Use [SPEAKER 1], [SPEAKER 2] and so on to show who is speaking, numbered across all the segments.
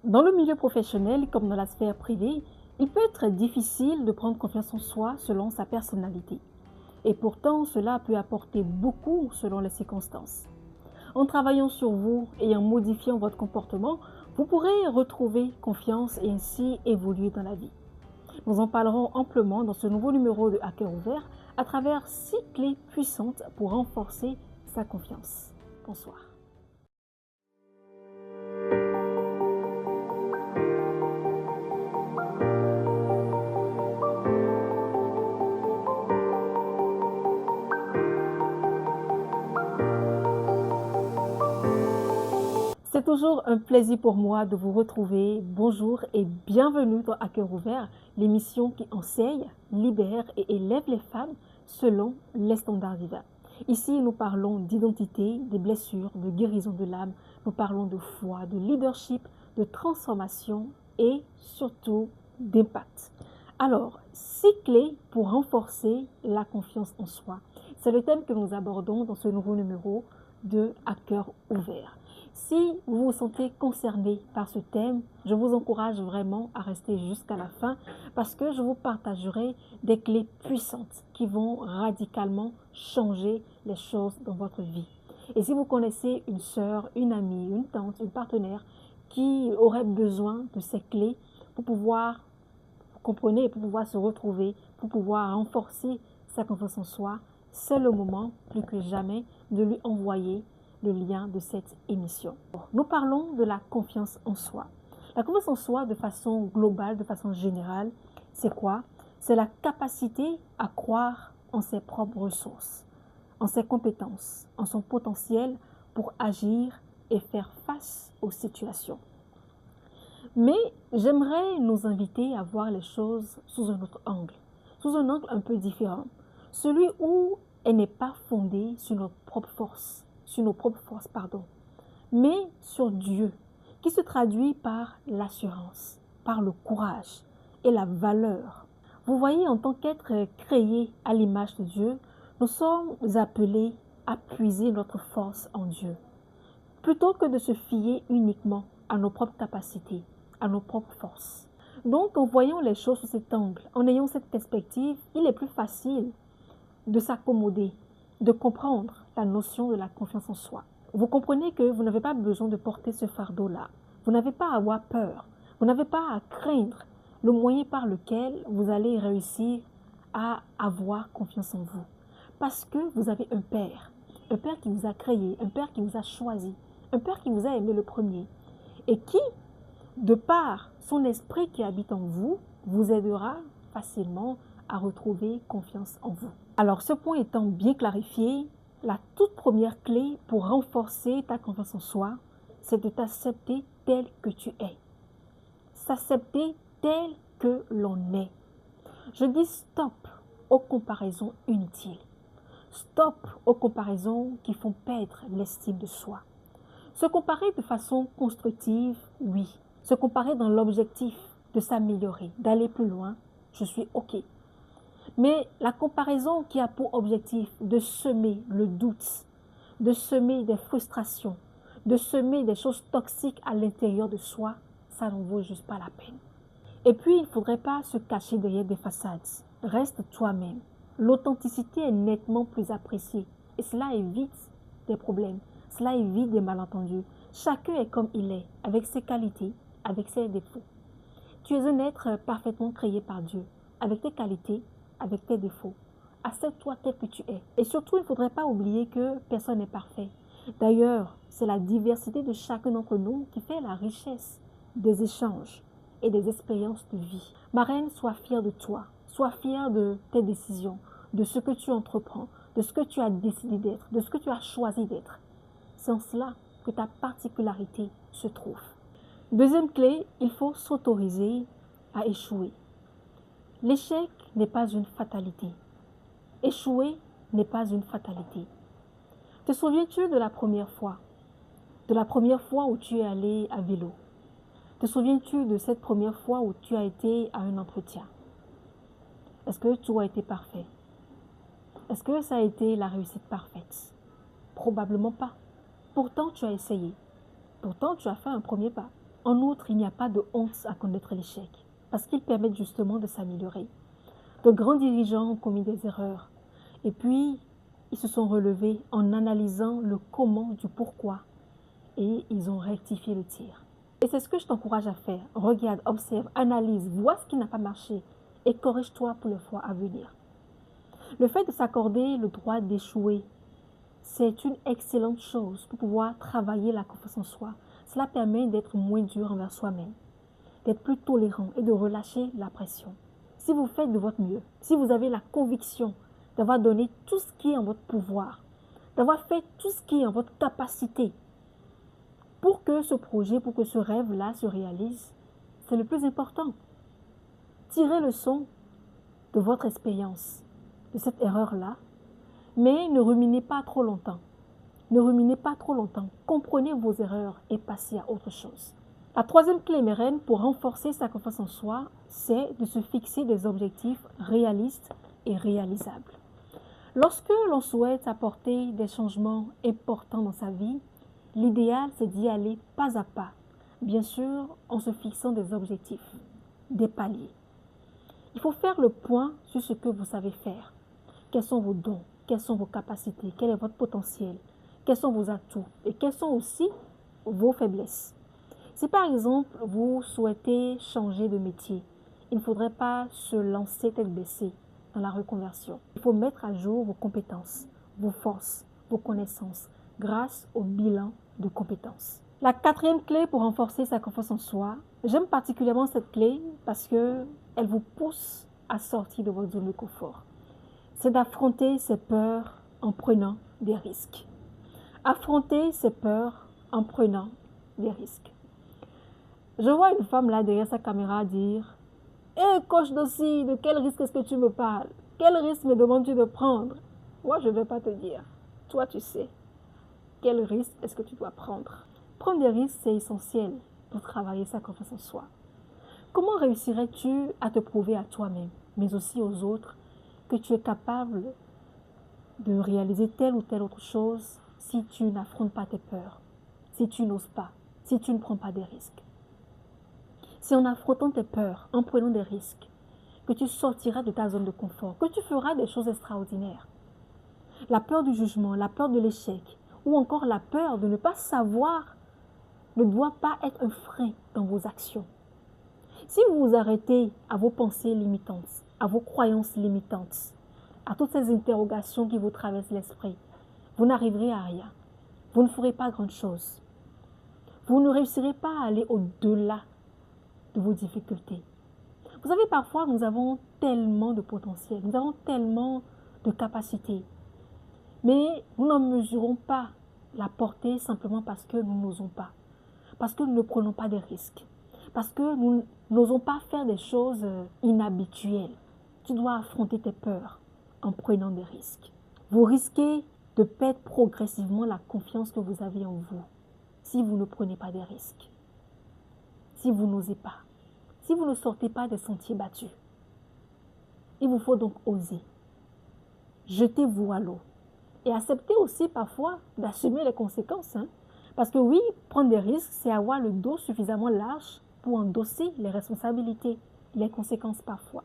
[SPEAKER 1] Dans le milieu professionnel comme dans la sphère privée, il peut être difficile de prendre confiance en soi selon sa personnalité. Et pourtant, cela peut apporter beaucoup selon les circonstances. En travaillant sur vous et en modifiant votre comportement, vous pourrez retrouver confiance et ainsi évoluer dans la vie. Nous en parlerons amplement dans ce nouveau numéro de Hacker Ouvert à travers 6 clés puissantes pour renforcer sa confiance. Bonsoir. C'est toujours un plaisir pour moi de vous retrouver. Bonjour et bienvenue dans Hacker Ouvert, l'émission qui enseigne, libère et élève les femmes selon les standards divins. Ici, nous parlons d'identité, des blessures, de guérison de l'âme. Nous parlons de foi, de leadership, de transformation et surtout d'impact. Alors, 6 clés pour renforcer la confiance en soi. C'est le thème que nous abordons dans ce nouveau numéro de Hacker Ouvert. Si vous vous sentez concerné par ce thème, je vous encourage vraiment à rester jusqu'à la fin parce que je vous partagerai des clés puissantes qui vont radicalement changer les choses dans votre vie. Et si vous connaissez une sœur, une amie, une tante, une partenaire qui aurait besoin de ces clés pour pouvoir, vous comprenez, pour pouvoir se retrouver, pour pouvoir renforcer sa confiance en soi, c'est le moment, plus que jamais, de lui envoyer le lien de cette émission. Nous parlons de la confiance en soi. La confiance en soi, de façon globale, de façon générale, c'est quoi? C'est la capacité à croire en ses propres ressources, en ses compétences, en son potentiel pour agir et faire face aux situations. Mais j'aimerais nous inviter à voir les choses sous un autre angle, sous un angle un peu différent, celui où elle n'est pas fondée sur nos propres forces, mais sur Dieu, qui se traduit par l'assurance, par le courage et la valeur. Vous voyez, en tant qu'être créé à l'image de Dieu, nous sommes appelés à puiser notre force en Dieu, plutôt que de se fier uniquement à nos propres capacités, à nos propres forces. Donc, en voyant les choses sous cet angle, en ayant cette perspective, il est plus facile de s'accommoder, de comprendre la notion de la confiance en soi. Vous comprenez que vous n'avez pas besoin de porter ce fardeau-là. Vous n'avez pas à avoir peur. Vous n'avez pas à craindre le moyen par lequel vous allez réussir à avoir confiance en vous. Parce que vous avez un Père qui vous a créé, un Père qui vous a choisi, un Père qui vous a aimé le premier et qui, de par son esprit qui habite en vous, vous aidera facilement à retrouver confiance en vous. Alors, ce point étant bien clarifié, la toute première clé pour renforcer ta confiance en soi, c'est de t'accepter tel que tu es. S'accepter tel que l'on est. Je dis stop aux comparaisons inutiles. Stop aux comparaisons qui font perdre l'estime de soi. Se comparer de façon constructive, oui. Se comparer dans l'objectif de s'améliorer, d'aller plus loin, je suis OK. Mais la comparaison qui a pour objectif de semer le doute, de semer des frustrations, de semer des choses toxiques à l'intérieur de soi, ça n'en vaut juste pas la peine. Et puis, il ne faudrait pas se cacher derrière des façades. Reste toi-même. L'authenticité est nettement plus appréciée et cela évite des problèmes, cela évite des malentendus. Chacun est comme il est, avec ses qualités, avec ses défauts. Tu es un être parfaitement créé par Dieu, avec tes qualités, avec tes défauts. Accepte-toi tel que tu es. Et surtout, il ne faudrait pas oublier que personne n'est parfait. D'ailleurs, c'est la diversité de chacun d'entre nous qui fait la richesse des échanges et des expériences de vie. Ma reine, sois fière de toi. Sois fière de tes décisions, de ce que tu entreprends, de ce que tu as décidé d'être, de ce que tu as choisi d'être. C'est en cela que ta particularité se trouve. Deuxième clé, il faut s'autoriser à échouer. L'échec n'est pas une fatalité. Échouer n'est pas une fatalité. Te souviens-tu de la première fois? De la première fois où tu es allé à vélo? Te souviens-tu de cette première fois où tu as été à un entretien? Est-ce que tout a été parfait? Est-ce que ça a été la réussite parfaite? Probablement pas. Pourtant, tu as essayé. Pourtant, tu as fait un premier pas. En outre, il n'y a pas de honte à connaître l'échec, parce qu'ils permettent justement de s'améliorer. De grands dirigeants ont commis des erreurs, et puis ils se sont relevés en analysant le comment du pourquoi, et ils ont rectifié le tir. Et c'est ce que je t'encourage à faire. Regarde, observe, analyse, vois ce qui n'a pas marché, et corrige-toi pour les fois à venir. Le fait de s'accorder le droit d'échouer, c'est une excellente chose pour pouvoir travailler la confiance en soi. Cela permet d'être moins dur envers soi-même, d'être plus tolérant et de relâcher la pression. Si vous faites de votre mieux, si vous avez la conviction d'avoir donné tout ce qui est en votre pouvoir, d'avoir fait tout ce qui est en votre capacité pour que ce projet, pour que ce rêve-là se réalise, c'est le plus important. Tirez le son de votre expérience, de cette erreur-là, mais ne ruminez pas trop longtemps. Ne ruminez pas trop longtemps. Comprenez vos erreurs et passez à autre chose. La troisième clé, mes reines, pour renforcer sa confiance en soi, c'est de se fixer des objectifs réalistes et réalisables. Lorsque l'on souhaite apporter des changements importants dans sa vie, l'idéal, c'est d'y aller pas à pas. Bien sûr, en se fixant des objectifs, des paliers. Il faut faire le point sur ce que vous savez faire. Quels sont vos dons? Quelles sont vos capacités? Quel est votre potentiel? Quels sont vos atouts? Et quelles sont aussi vos faiblesses? Si par exemple, vous souhaitez changer de métier, il ne faudrait pas se lancer tête baissée dans la reconversion. Il faut mettre à jour vos compétences, vos forces, vos connaissances, grâce au bilan de compétences. La quatrième clé pour renforcer sa confiance en soi, j'aime particulièrement cette clé parce qu'elle vous pousse à sortir de votre zone de confort. C'est d'affronter ses peurs en prenant des risques. Affronter ses peurs en prenant des risques. Je vois une femme là derrière sa caméra dire « Hé, coach Dossi, de quel risque est-ce que tu me parles? Quel risque me demandes-tu de prendre ?» Moi, je ne vais pas te dire. Toi, tu sais. Quel risque est-ce que tu dois prendre? Prendre des risques, c'est essentiel pour travailler sa confiance en soi. Comment réussirais-tu à te prouver à toi-même, mais aussi aux autres, que tu es capable de réaliser telle ou telle autre chose si tu n'affrontes pas tes peurs, si tu n'oses pas, si tu ne prends pas des risques? C'est en affrontant tes peurs, en prenant des risques, que tu sortiras de ta zone de confort, que tu feras des choses extraordinaires. La peur du jugement, la peur de l'échec, ou encore la peur de ne pas savoir, ne doit pas être un frein dans vos actions. Si vous vous arrêtez à vos pensées limitantes, à vos croyances limitantes, à toutes ces interrogations qui vous traversent l'esprit, vous n'arriverez à rien. Vous ne ferez pas grand-chose. Vous ne réussirez pas à aller au-delà de vos difficultés. Vous savez, parfois, nous avons tellement de potentiel, nous avons tellement de capacités, mais nous n'en mesurons pas la portée simplement parce que nous n'osons pas, parce que nous ne prenons pas de risques, parce que nous n'osons pas faire des choses inhabituelles. Tu dois affronter tes peurs en prenant des risques. Vous risquez de perdre progressivement la confiance que vous avez en vous si vous ne prenez pas des risques, si vous n'osez pas, si vous ne sortez pas des sentiers battus. Il vous faut donc oser. Jetez-vous à l'eau et acceptez aussi parfois d'assumer les conséquences. Parce que oui, prendre des risques, c'est avoir le dos suffisamment large pour endosser les responsabilités, les conséquences parfois.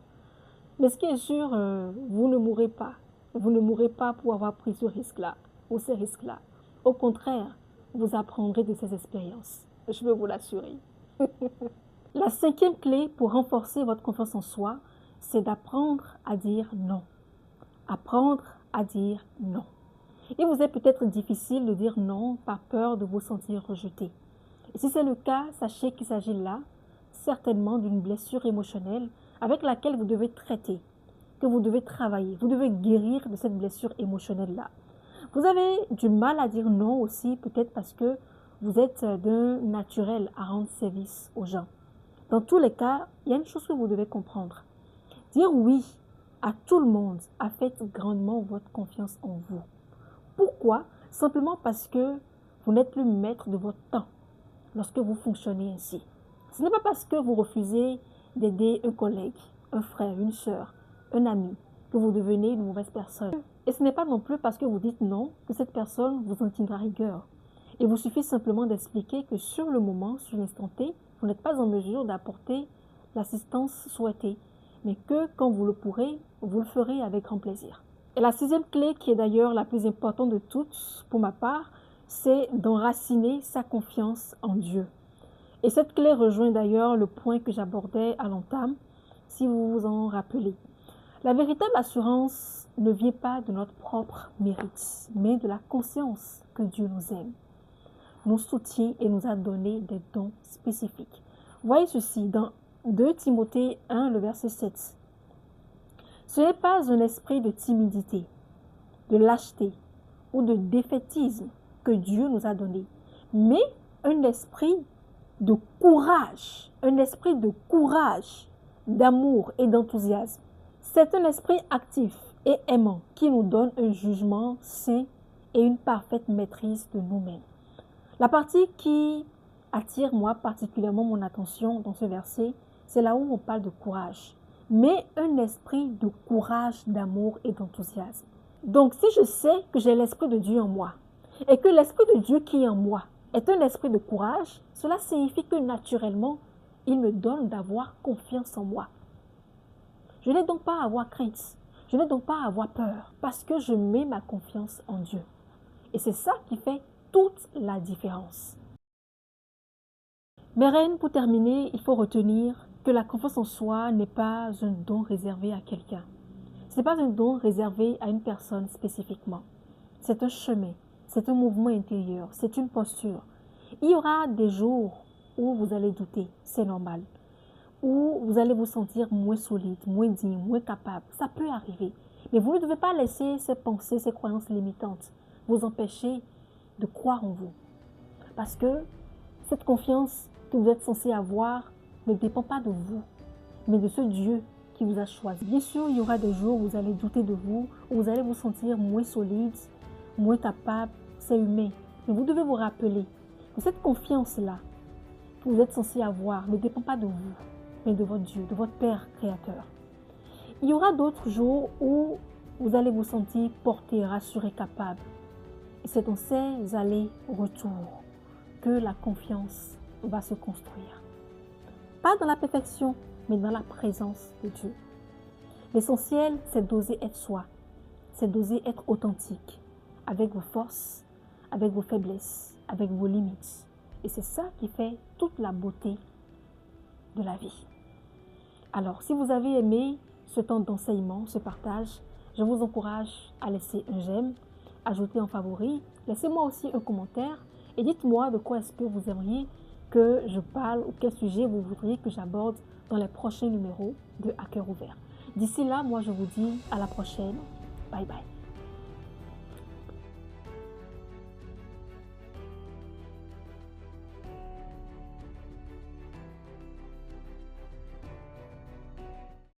[SPEAKER 1] Mais ce qui est sûr, vous ne mourrez pas. Vous ne mourrez pas pour avoir pris ce risque-là ou ces risques-là. Au contraire, vous apprendrez de ces expériences. Je peux vous l'assurer. La cinquième clé pour renforcer votre confiance en soi, c'est d'apprendre à dire non. Apprendre à dire non. Il vous est peut-être difficile de dire non par peur de vous sentir rejeté. Et si c'est le cas, sachez qu'il s'agit là certainement d'une blessure émotionnelle avec laquelle vous devez traiter, que vous devez travailler. Vous devez guérir de cette blessure émotionnelle-là. Vous avez du mal à dire non aussi, peut-être parce que vous êtes d'un naturel à rendre service aux gens. Dans tous les cas, il y a une chose que vous devez comprendre. Dire oui à tout le monde affecte grandement votre confiance en vous. Pourquoi? Simplement parce que vous n'êtes plus maître de votre temps lorsque vous fonctionnez ainsi. Ce n'est pas parce que vous refusez d'aider un collègue, un frère, une sœur, un ami, que vous devenez une mauvaise personne. Et ce n'est pas non plus parce que vous dites non que cette personne vous en tiendra rigueur. Il vous suffit simplement d'expliquer que sur le moment, sur l'instant T, vous n'êtes pas en mesure d'apporter l'assistance souhaitée, mais que quand vous le pourrez, vous le ferez avec grand plaisir. Et la sixième clé, qui est d'ailleurs la plus importante de toutes pour ma part, c'est d'enraciner sa confiance en Dieu. Et cette clé rejoint d'ailleurs le point que j'abordais à l'entame, si vous vous en rappelez. La véritable assurance ne vient pas de notre propre mérite, mais de la conscience que Dieu nous aime, nous soutient et nous a donné des dons spécifiques. Voyez ceci dans 2 Timothée 1, le verset 7. Ce n'est pas un esprit de timidité, de lâcheté ou de défaitisme que Dieu nous a donné, mais un esprit de courage, d'amour et d'enthousiasme. C'est un esprit actif et aimant qui nous donne un jugement sain et une parfaite maîtrise de nous-mêmes. La partie qui attire moi particulièrement mon attention dans ce verset, c'est là où on parle de courage, mais un esprit de courage, d'amour et d'enthousiasme. Donc si je sais que j'ai l'esprit de Dieu en moi et que l'esprit de Dieu qui est en moi est un esprit de courage, cela signifie que naturellement, il me donne d'avoir confiance en moi. Je n'ai donc pas à avoir crainte, je n'ai donc pas à avoir peur, parce que je mets ma confiance en Dieu. Et c'est ça qui fait toute la différence. Mes reines, pour terminer, il faut retenir que la confiance en soi n'est pas un don réservé à quelqu'un. Ce n'est pas un don réservé à une personne spécifiquement. C'est un chemin, c'est un mouvement intérieur, c'est une posture. Il y aura des jours où vous allez douter, c'est normal. Où vous allez vous sentir moins solide, moins digne, moins capable. Ça peut arriver. Mais vous ne devez pas laisser ces pensées, ces croyances limitantes vous empêcher de croire en vous. Parce que cette confiance que vous êtes censé avoir ne dépend pas de vous, mais de ce Dieu qui vous a choisi. Bien sûr, il y aura des jours où vous allez douter de vous, où vous allez vous sentir moins solide, moins capable. C'est humain. Mais vous devez vous rappeler que cette confiance-là que vous êtes censé avoir ne dépend pas de vous, mais de votre Dieu, de votre Père créateur. Il y aura d'autres jours où vous allez vous sentir porté, rassuré, capable. Et c'est dans ces allers-retours que la confiance va se construire. Pas dans la perfection, mais dans la présence de Dieu. L'essentiel, c'est d'oser être soi, c'est d'oser être authentique, avec vos forces, avec vos faiblesses, avec vos limites. Et c'est ça qui fait toute la beauté de la vie. Alors, si vous avez aimé ce temps d'enseignement, ce partage, je vous encourage à laisser un j'aime, ajouter en favori, laissez-moi aussi un commentaire et dites-moi de quoi est-ce que vous aimeriez que je parle ou quel sujet vous voudriez que j'aborde dans les prochains numéros de À Cœur Ouvert. D'ici là, moi je vous dis à la prochaine. Bye bye.